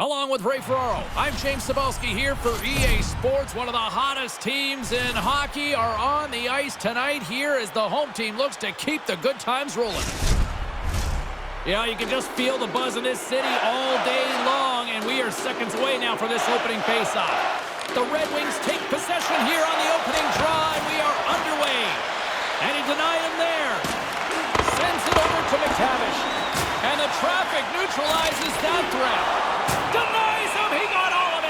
Along with Ray Ferraro, I'm James Cebulski here for EA Sports. One of the hottest teams in hockey are on the ice tonight here as the home team looks to keep the good times rolling. Yeah, you can just feel the buzz in this city all day long, and we are seconds away now from this opening faceoff. The Red Wings take possession here on the opening drive. We are underway, and he denied him there. Sends it over to McTavish, and the traffic neutralizes that threat. Denies him, he got all of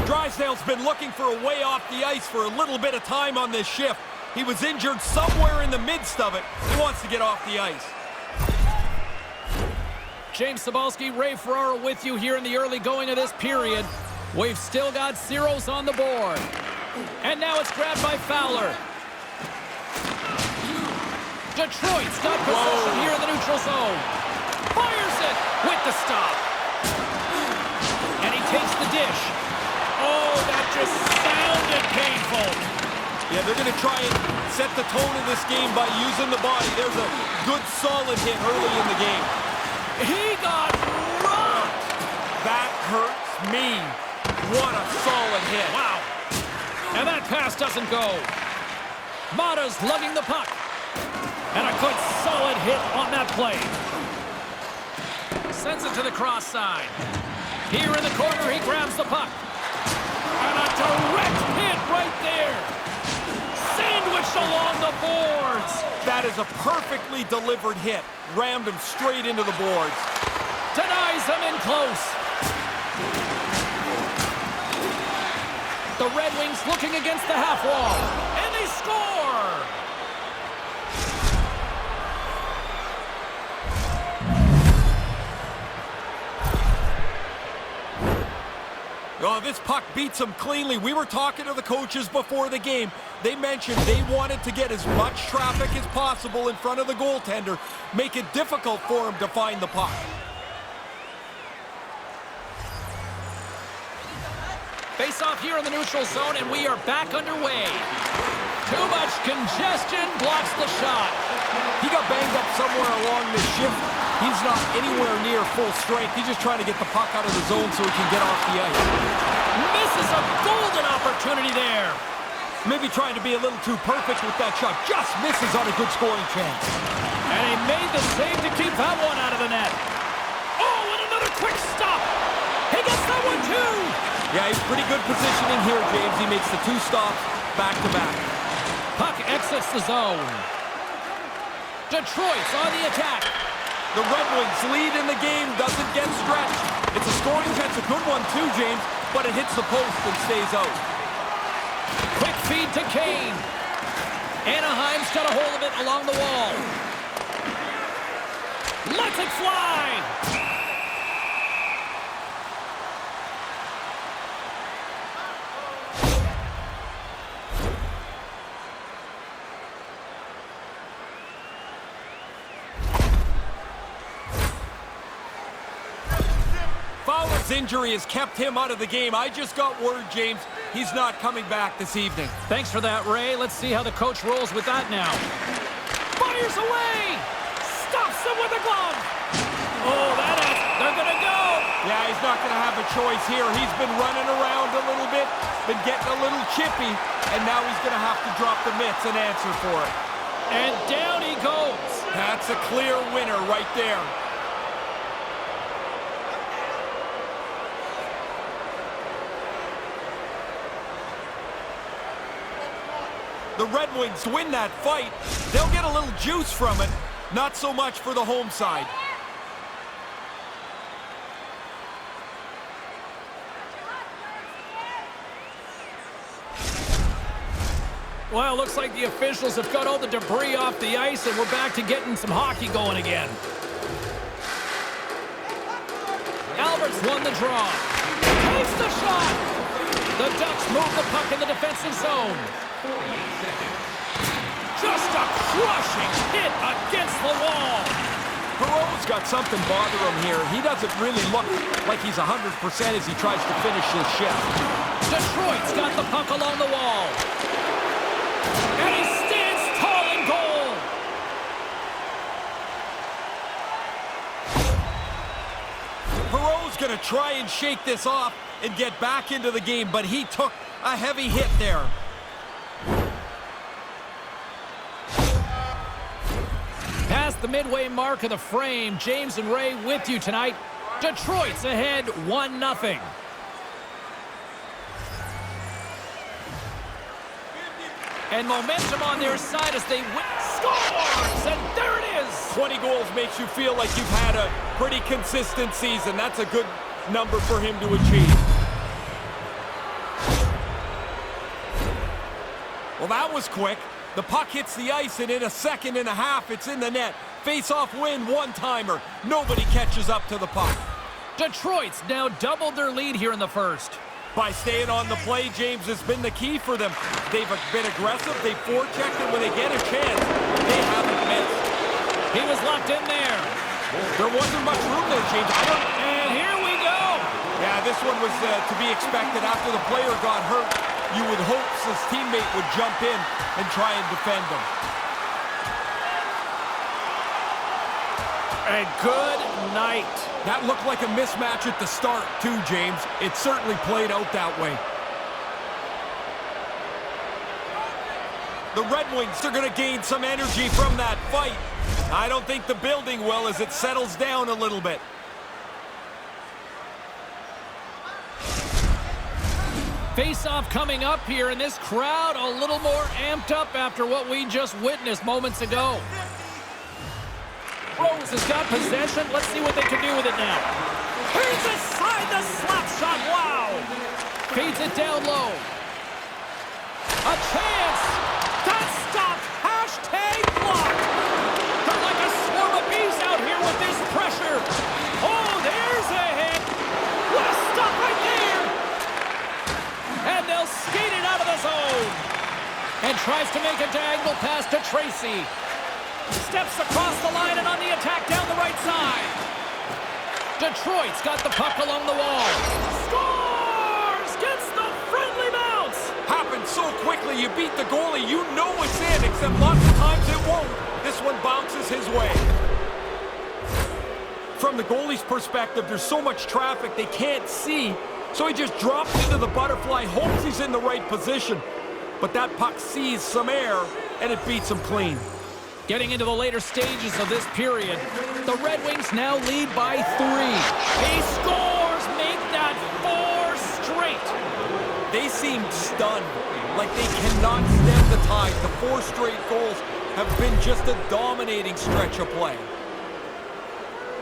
it. Drysdale's been looking for a way off the ice for a little bit of time on this shift. He was injured somewhere in the midst of it. He wants to get off the ice. James Cebulski, Ray Ferraro with you here in the early going of this period. We've still got zeros on the board. And now it's grabbed by Fowler. Detroit's got possession here in the neutral zone. Fires it with the stop. And he takes the dish. Oh, that just sounded painful. Yeah, they're going to try and set the tone of this game by using the body. There's a good solid hit early in the game. He got rocked. That hurts me. What a solid hit. Wow. And that pass doesn't go. Mata's lugging the puck. And a good solid hit on that play. Sends it to the cross side. Here in the corner, he grabs the puck. And a direct hit right there. Sandwiched along the boards. That is a perfectly delivered hit. Rammed him straight into the boards. Denies him in close. The Red Wings looking against the half wall. And they score! Oh, this puck beats him cleanly. We were talking to the coaches before the game. They mentioned they wanted to get as much traffic as possible in front of the goaltender, make it difficult for him to find the puck. Face off here in the neutral zone, and we are back underway. Too much congestion blocks the shot. He got banged up somewhere along this shift. He's not anywhere near full strength. He's just trying to get the puck out of the zone so he can get off the ice. Misses a golden opportunity there. Maybe trying to be a little too perfect with that shot. Just misses on a good scoring chance. And he made the save to keep that one out of the net. Oh, and another quick stop. He gets that one too. Yeah, he's pretty good positioning here, James. He makes the two stops back-to-back. Puck exits the zone. Detroit's on the attack. The Red Wings lead in the game, doesn't get stretched. It's a scoring chance, a good one too, James, but it hits the post and stays out. Quick feed to Kane. Anaheim's got a hold of it along the wall. Lets it fly. Fowler's injury has kept him out of the game. I just got word, James, he's not coming back this evening. Thanks for that, Ray. Let's see how the coach rolls with that now. Fires away! Stops him with a glove! Oh, they're gonna go! Yeah, he's not gonna have a choice here. He's been running around a little bit, been getting a little chippy, and now he's gonna have to drop the mitts and answer for it. And down he goes! That's a clear winner right there. The Red Wings win that fight. They'll get a little juice from it. Not so much for the home side. Well, looks like the officials have got all the debris off the ice, and we're back to getting some hockey going again. Albert's won the draw. Takes the shot. The Ducks move the puck in the defensive zone. Just a crushing hit against the wall. Perreault's got something bother him here. He doesn't really look like he's 100% as he tries to finish this shift. Detroit's got the puck along the wall. And he stands tall in goal. try and shake this off and get back into the game, but he took a heavy hit there. Past the midway mark of the frame, James and Ray with you tonight. Detroit's ahead 1-0. And momentum on their side as they win. Scores! And there it is! 20 goals makes you feel like you've had a pretty consistent season. That's a good number for him to achieve. Well, that was quick. The puck hits the ice, and in a second and a half, it's in the net. Face-off win, one-timer. Nobody catches up to the puck. Detroit's now doubled their lead here in the first. By staying on the play, James, has been the key for them. They've been aggressive, they've forechecked, and when they get a chance, they haven't missed. He was locked in there. There wasn't much room there, James. And here we go. Yeah, this one was to be expected. After the player got hurt, you would hope his teammate would jump in and try and defend him. And good night. That looked like a mismatch at the start, too, James. It certainly played out that way. The Red Wings are going to gain some energy from that fight. I don't think the building will as it settles down a little bit. Face-off coming up here, and this crowd a little more amped up after what we just witnessed moments ago. Rose has got possession. Let's see what they can do with it now. Here's aside the slap shot. Wow. Feeds it down low. A chance. That's stopped. Hashtag blocked. They're like a swarm of bees out here with this pressure. Oh, there's a hit. What a stop right there. And they'll skate it out of the zone. And tries to make a diagonal pass to Tracy. Steps across the line and on the attack down the right side. Detroit's got the puck along the wall. Scores! Gets the friendly bounce. Happened so quickly, you beat the goalie. You know it's in, except lots of times it won't. This one bounces his way. From the goalie's perspective, there's so much traffic they can't see, so he just drops into the butterfly, hopes he's in the right position. But that puck sees some air, and it beats him clean. Getting into the later stages of this period, the Red Wings now lead by 3. He scores! Make that 4 straight! They seem stunned, like they cannot stem the tide. The 4 straight goals have been just a dominating stretch of play.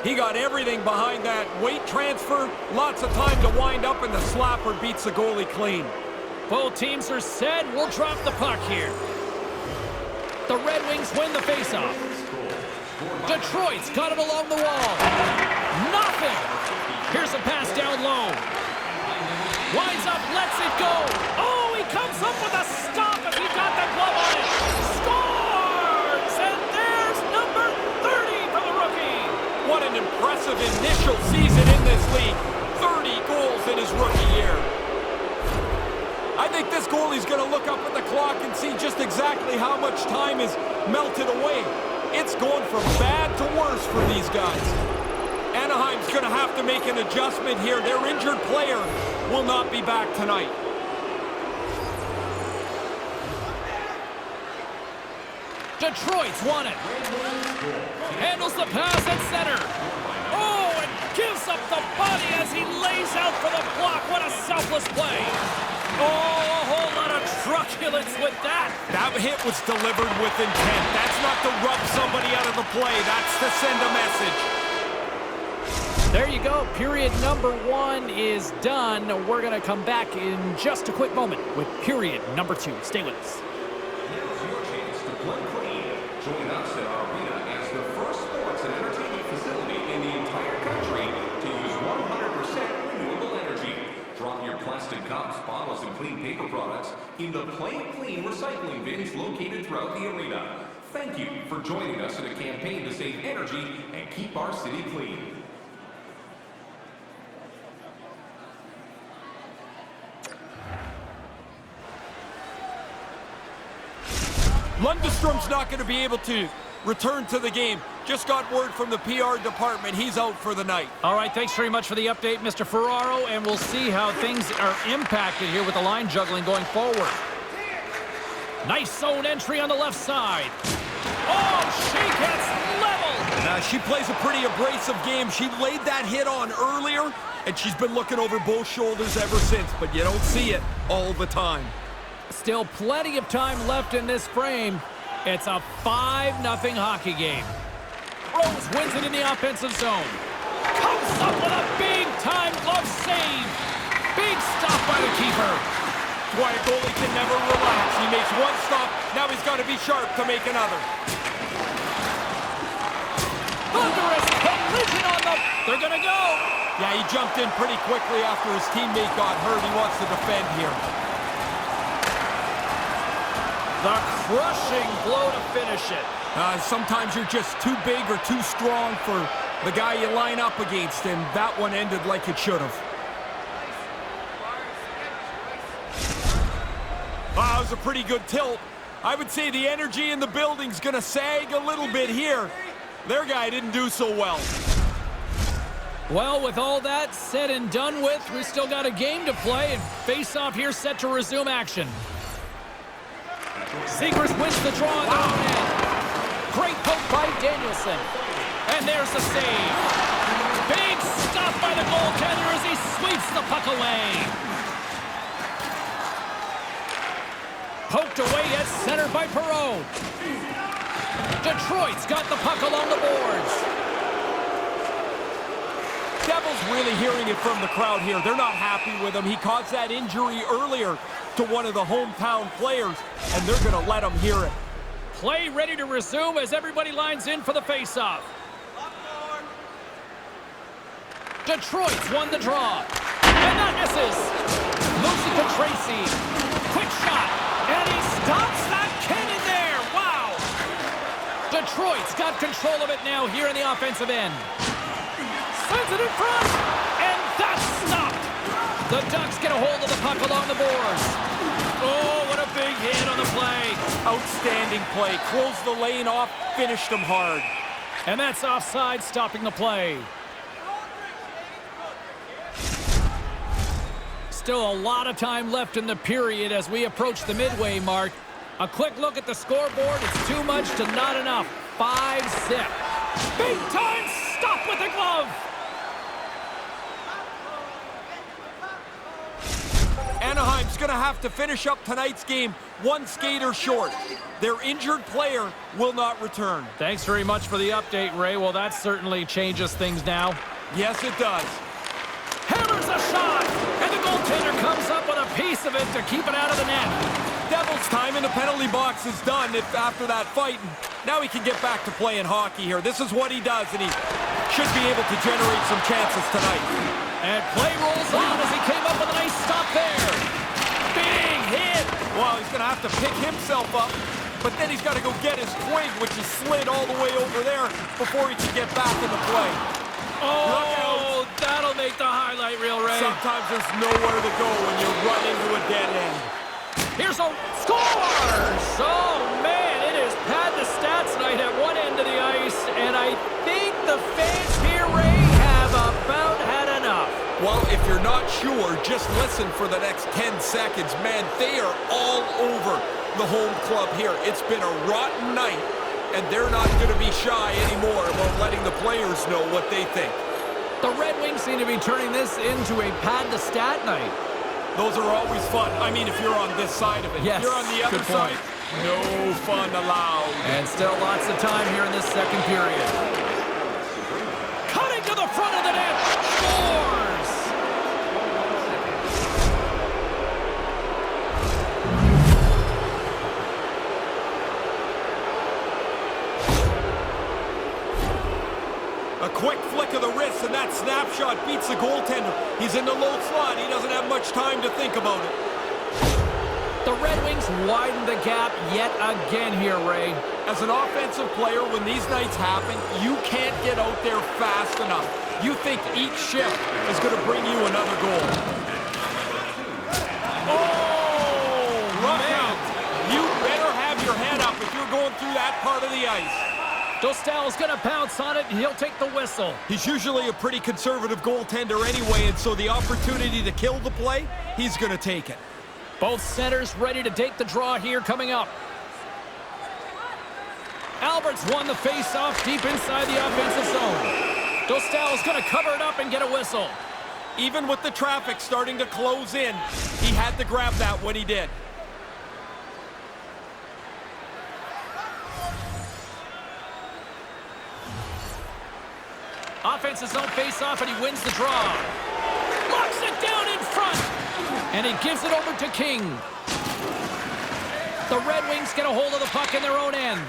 He got everything behind that weight transfer, lots of time to wind up, and the slapper beats the goalie clean. Both teams are set. We'll drop the puck here. The Red Wings win the faceoff. Detroit's got it along the wall. Nothing. Here's a pass down low. Winds up, lets it go. Oh, he comes up with a stop as he got the glove on it. Scores! And there's number 30 for the rookie. What an impressive initial season in this league. 30 goals in his rookie year. I think this goalie's going to look up at the clock and see just exactly how much time is melted away. It's going from bad to worse for these guys. Anaheim's going to have to make an adjustment here. Their injured player will not be back tonight. Detroit's won it. Handles the pass at center. Oh, and gives up the body as he lays out for the block. What a selfless play. Oh, a whole lot of truculence with that. That hit was delivered with intent. That's not to rub somebody out of the play. That's to send a message. There you go. Period number 1 is done. We're going to come back in just a quick moment with period number 2. Stay with us. Now's your chance to play clean. Join us at our arena as the first sports and entertainment facility in the entire country to use 100% renewable energy. Drop your plastic cups, bottles, and clean paper products in the Play Clean recycling bins located throughout the arena. Thank you for joining us in a campaign to save energy and keep our city clean. Lundstrom's not going to be able to return to the game. Just got word from the PR department. He's out for the night. All right, thanks very much for the update, Mr. Ferraro, and we'll see how things are impacted here with the line juggling going forward. Nice zone entry on the left side. Oh, she gets leveled. She plays a pretty abrasive game. She laid that hit on earlier, and she's been looking over both shoulders ever since, but you don't see it all the time. Still plenty of time left in this frame. It's a 5-0 hockey game. Rose wins it in the offensive zone. Comes up with a big-time glove save. Big stop by the keeper. Why a goalie can never relax. He makes one stop. Now he's got to be sharp to make another. Thunderous collision on the... They're going to go. Yeah, he jumped in pretty quickly after his teammate got hurt. He wants to defend here. The crushing blow to finish it. Sometimes you're just too big or too strong for the guy you line up against, and that one ended like it should have. That was a pretty good tilt. I would say the energy in the building's going to sag a little bit here. Their guy didn't do so well. Well, with all that said and done with, we still got a game to play, and face-off here set to resume action. Seacrest wins the draw on the own end. Great poke by Danielson. And there's the save. Big stop by the goaltender as he sweeps the puck away. Poked away at center by Perreault. Detroit's got the puck along the boards. Devils really hearing it from the crowd here. They're not happy with him. He caused that injury earlier to one of the hometown players, and they're going to let him hear it. Play ready to resume as everybody lines in for the faceoff. Detroit's won the draw. And that misses. Lucy Tracy. Quick shot. And he stops that cannon there. Wow. Detroit's got control of it now here in the offensive end. Sends it in front. And that's stopped. The Ducks get a hold of the puck along the boards. Oh, what a big hit on the play. Outstanding play. Closed the lane off, finished him hard. And that's offside, stopping the play. Still a lot of time left in the period as we approach the midway mark. A quick look at the scoreboard. It's too much to not enough. 5-6. Big time stop with the glove. Anaheim's going to have to finish up tonight's game one skater short. Their injured player will not return. Thanks very much for the update, Ray. Well, that certainly changes things now. Yes, it does. Hammers a shot, and the goaltender comes up with a piece of it to keep it out of the net. Devils' time in the penalty box is done after that fight. And now he can get back to playing hockey here. This is what he does, and he should be able to generate some chances tonight. And play rolls on as he came up with a nice stop there. Big hit. Well, he's going to have to pick himself up, but then he's got to go get his twig, which is slid all the way over there before he can get back into play. Oh, that'll make the highlight reel, Ray. Sometimes there's nowhere to go when you run into a dead end. Here's a scores! Oh, man, it is pad the stats night at one end of the ice, and I think the fans here, Ray, have about had enough. Well, if you're not sure, just listen for the next 10 seconds. Man, they are all over the home club here. It's been a rotten night, and they're not going to be shy anymore about letting the players know what they think. The Red Wings seem to be turning this into a pad the stat night. Those are always fun. I mean, if you're on this side of it. Yes, if you're on the other side, no fun allowed. And still lots of time here in this second period. Cutting to the front of the net. Scores! A quick flick of the wrist, and that snapshot beats the goaltender. He's in the low slot. He doesn't have much time to think about it. The Red Wings widen the gap yet again here, Ray. As an offensive player, when these nights happen, you can't get out there fast enough. You think each shift is going to bring you another goal. Oh, look out. You better have your head up if you're going through that part of the ice. Dostal's going to pounce on it, and he'll take the whistle. He's usually a pretty conservative goaltender anyway, and so the opportunity to kill the play, he's going to take it. Both centers ready to take the draw here coming up. Albert's won the face-off deep inside the offensive zone. Dostal's going to cover it up and get a whistle. Even with the traffic starting to close in, he had to grab that when he did. Offensive zone face-off, and he wins the draw. Locks it down in front. And he gives it over to King. The Red Wings get a hold of the puck in their own end.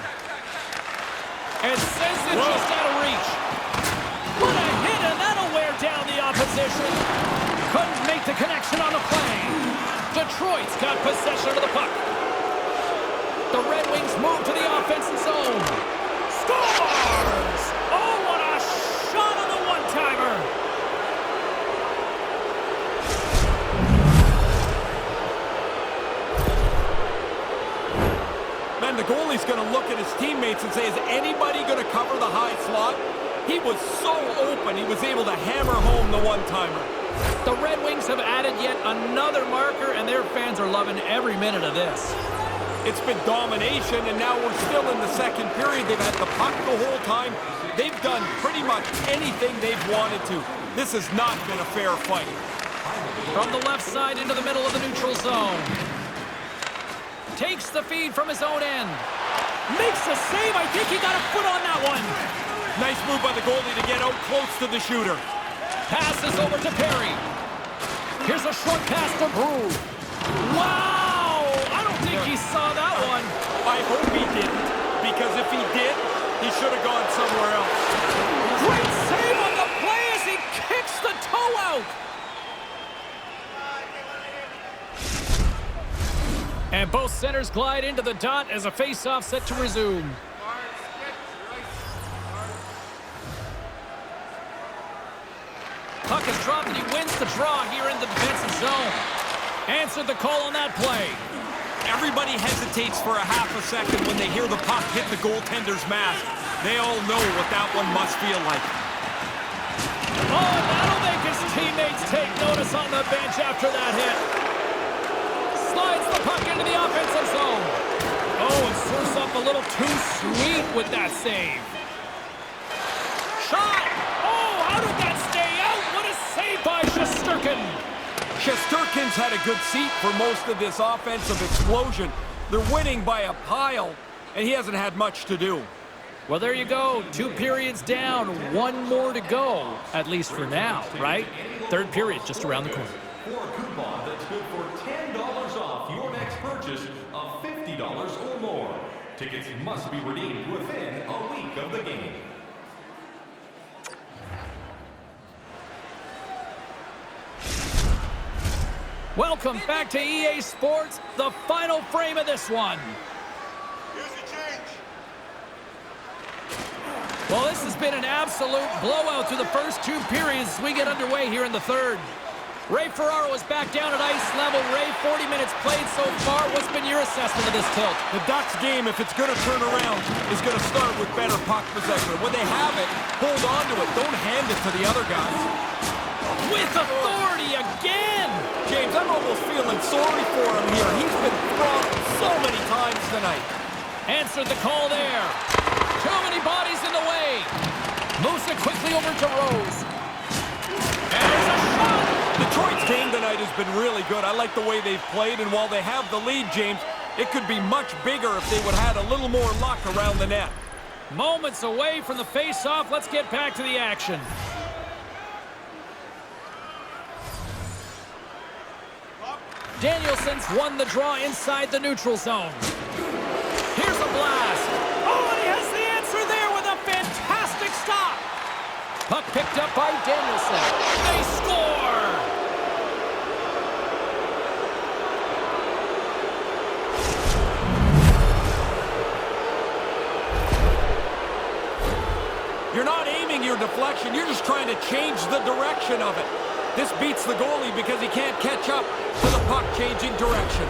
And sends it just out of reach. What a hit, and that'll wear down the opposition. Couldn't make the connection on the play. Detroit's got possession of the puck. The Red Wings move to the offensive zone. Scores! Oh, what a shot on the one-timer. Man, the goalie's going to look at his teammates and say, is anybody going to cover the high slot? He was so open, he was able to hammer home the one-timer. The Red Wings have added yet another marker, and their fans are loving every minute of this. It's been domination, and now we're still in the second period. They've had the puck the whole time. They've done pretty much anything they've wanted to. This has not been a fair fight. From the left side into the middle of the neutral zone. Takes the feed from his own end. Makes the save. I think he got a foot on that one. Nice move by the goalie to get out close to the shooter. Passes over to Perry. Here's a short pass to Brew. Wow! I don't think he saw that one. I hope he didn't, because if he did, he should have gone somewhere else. Great save on the play as he kicks the toe out. And both centers glide into the dot as a face-off set to resume. Puck is dropped and he wins the draw here in the defensive zone. Answered the call on that play. Everybody hesitates for a half a second when they hear the puck hit the goaltender's mask. They all know what that one must feel like. Oh, and that'll make his teammates take notice on the bench after that hit. Slides the puck into the offensive zone. Oh, and serves up a little too sweet with that save. Shot! Oh, how did that stay out? What a save by Shesterkin. Shesterkin's had a good seat for most of this offensive explosion. They're winning by a pile, and he hasn't had much to do. Well, there you go. 2 periods down, 1 more to go, at least for now, right? Third period just around the corner. For a coupon that's good for $10 off your next purchase of $50 or more. Tickets must be redeemed within a week of the game. Welcome back to EA Sports, the final frame of this one. Well, this has been an absolute blowout through the first 2 periods as we get underway here in the third. Ray Ferraro is back down at ice level. Ray, 40 minutes played so far. What's been your assessment of this tilt? The Ducks game, if it's going to turn around, is going to start with better puck possession. When they have it, hold on to it. Don't hand it to the other guys. With authority again! James, I'm almost feeling sorry for him here. He's been throttled so many times tonight. Answered the call there. Too many bodies in the way. Moves it quickly over to Rose. And there's a shot! Detroit's game tonight has been really good. I like the way they've played, and while they have the lead, James, it could be much bigger if they would have had a little more luck around the net. Moments away from the face-off. Let's get back to the action. Danielson's won the draw inside the neutral zone. Here's a blast. Oh, and he has the answer there with a fantastic stop. Puck picked up by Danielson. They score! You're not aiming your deflection. You're just trying to change the direction of it. This beats the goalie because he can't catch up to the puck changing direction.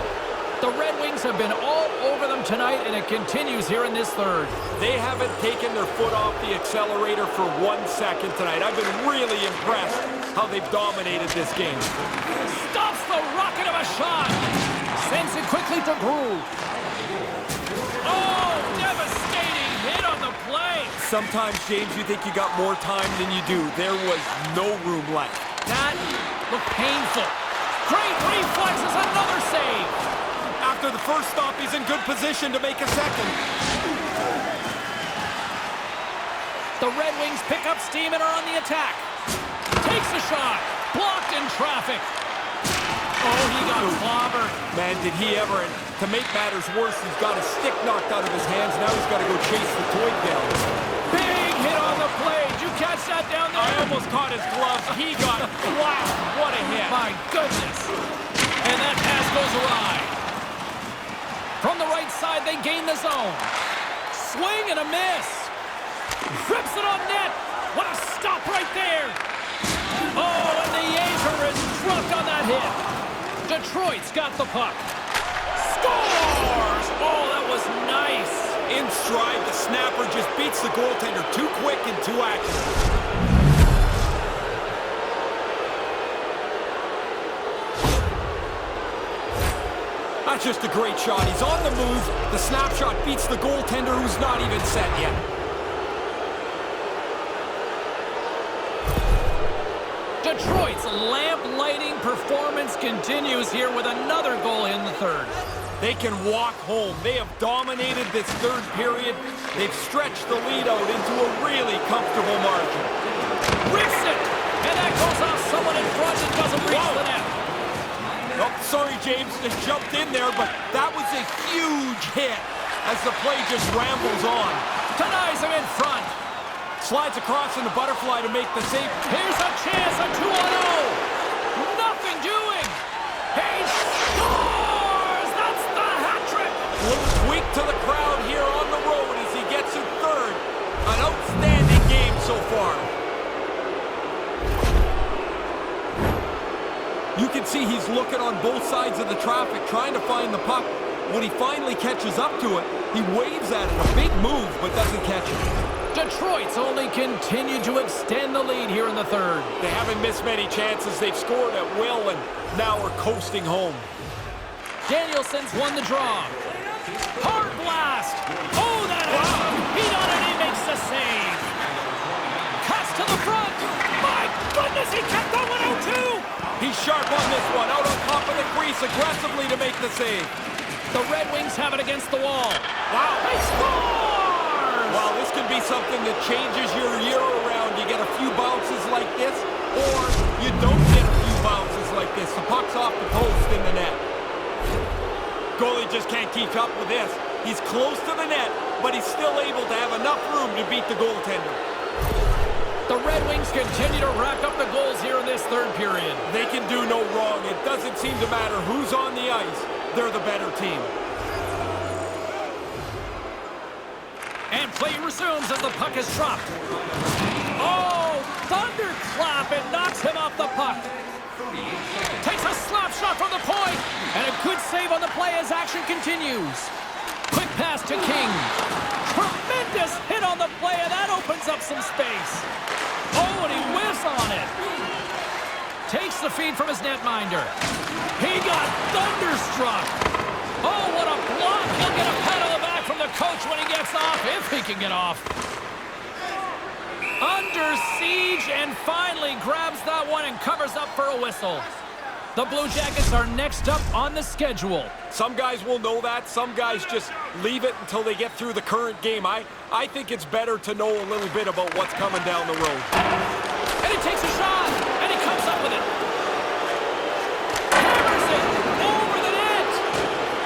The Red Wings have been all over them tonight, and it continues here in this third. They haven't taken their foot off the accelerator for 1 second tonight. I've been really impressed how they've dominated this game. Stops the rocket of a shot. Sends it quickly to Groove. Oh, devastating hit on the play. Sometimes, James, you think you got more time than you do. There was no room left. That looked painful. Great reflexes, another save. After the first stop, he's in good position to make a second. The Red Wings pick up steam and are on the attack. Takes a shot. Blocked in traffic. Oh, he got clobbered. Man, did he ever. And to make matters worse, he's got his stick knocked out of his hands. Now he's got to go chase the toy down. Big hit on the play. Did you catch that down there? I almost caught his glove. He got it. Wow, what a hit. My goodness. And that pass goes awry. From the right side, they gain the zone. Swing and a miss. Rips it on net. What a stop right there. Oh, and the anchor is dropped on that hit. Detroit's got the puck. Scores! Oh, that was nice. In stride, the snapper just beats the goaltender too quick and too accurate. That's just a great shot. He's on the move. The snapshot beats the goaltender who's not even set yet. Detroit's lamp-lighting performance continues here with another goal in the third. They can walk home. They have dominated this third period. They've stretched the lead out into a really comfortable margin. Rips it! And that goes off someone in front and doesn't reach the net. Oh, sorry, James, just jumped in there, but that was a huge hit as the play just rambles on. Denies him in front. Slides across in the butterfly to make the save. Here's a chance, a 2-on-0. Nothing doing. He scores! That's the hat trick. Little tweak to the crowd here on the road as he gets it third. An outstanding game so far. You can see he's looking on both sides of the traffic, trying to find the puck. When he finally catches up to it, he waves at it. A big move, but doesn't catch it. Detroit's only continued to extend the lead here in the third. They haven't missed many chances. They've scored at will, and now we're coasting home. Danielson's won the draw. Hard blast. Oh, that heat on it. He makes the save. Cuts to the front. My goodness, he kept that one out too. He's sharp on this one. Out on top of the crease aggressively to make the save. The Red Wings have it against the wall. Wow. They score! Well, this could be something that changes your year around. You get a few bounces like this, or you don't get a few bounces like this. The puck's off the post in the net. Goalie just can't keep up with this. He's close to the net, but he's still able to have enough room to beat the goaltender. The Red Wings continue to rack up the goals here in this third period. They can do no wrong. It doesn't seem to matter who's on the ice. They're the better team. And play resumes as the puck is dropped. Oh, thunderclap! It knocks him off the puck. Takes a slap shot from the point. And a good save on the play as action continues. Quick pass to King. Tremendous hit on the play, and that opens up some space. Oh, and he whiffs on it. Takes the feed from his netminder. He got thunderstruck. Oh, what a block. He'll get a pat on the back from the coach when he gets off, if he can get off. Under siege, and finally grabs that one and covers up for a whistle. The Blue Jackets are next up on the schedule. Some guys will know that. Some guys just leave it until they get through the current game. I think it's better to know a little bit about what's coming down the road. And he takes a shot, and he comes up with it. Hammers it over the net.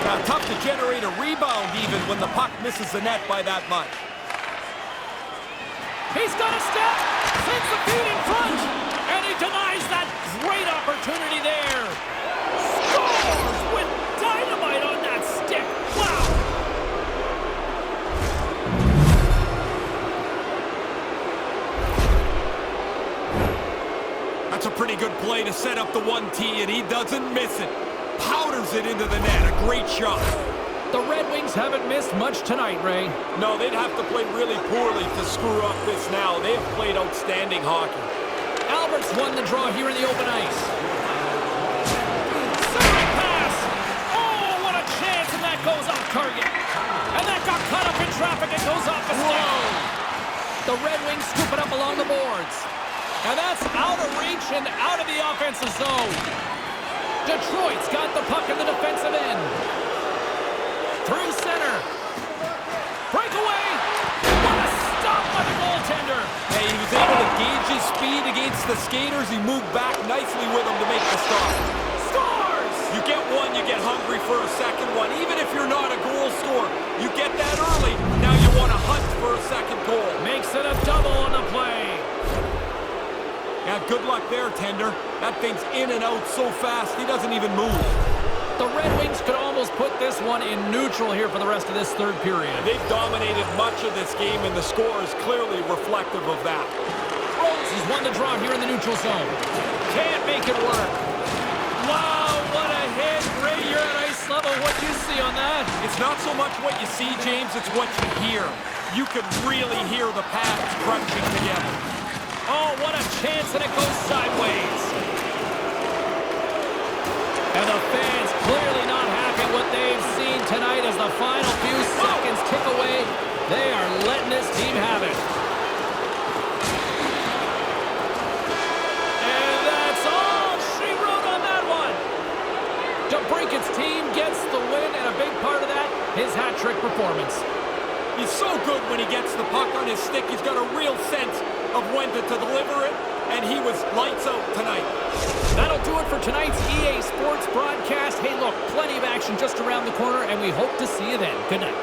Now, tough to generate a rebound even when the puck misses the net by that much. He's got a step, sends the feed in front, and he denies that great opportunity there. Scores with dynamite on that stick. Wow. That's a pretty good play to set up the 1T, and he doesn't miss it. powders it into the net. A great shot. The Red Wings haven't missed much tonight, Ray. No, they'd have to play really poorly to screw up this now. They've played outstanding hockey. Albert's won the draw here in the open ice. Centering pass! Oh, what a chance, and that goes off target. And that got caught up in traffic. It goes off the stick. The Red Wings scoop it up along the boards. And that's out of reach and out of the offensive zone. Detroit's got the puck in the defensive end. Through center. Breakaway. What a stop by the goaltender. Hey, he was able to gauge his speed against the skaters. He moved back nicely with them to make the stop. Scores! You get one, you get hungry for a second one. Even if you're not a goal scorer, you get that early. Now you want to hunt for a second goal. Makes it a double on the play. Yeah, good luck there, Tender. That thing's in and out so fast, he doesn't even move. The Red Wings could almost put this one in neutral here for the rest of this third period. They've dominated much of this game, and the score is clearly reflective of that. Rose has won the draw here in the neutral zone. Can't make it work. Wow, what a hit. Ray, you're at ice level. What do you see on that? It's not so much what you see, James, it's what you hear. You can really hear the pads crunching together. Oh, what a chance, and it goes sideways. And the fans clearly not happy what they've seen tonight as the final few seconds tick away. They are letting this team have it. And that's all she wrote on that one. DeBrincat's team gets the win, and a big part of that, his hat-trick performance. He's so good when he gets the puck on his stick. He's got a real sense of when to deliver it, and he was lights out tonight. That'll do it for tonight's EA Sports broadcast. Hey, look, plenty of action just around the corner, and we hope to see you then. Good night.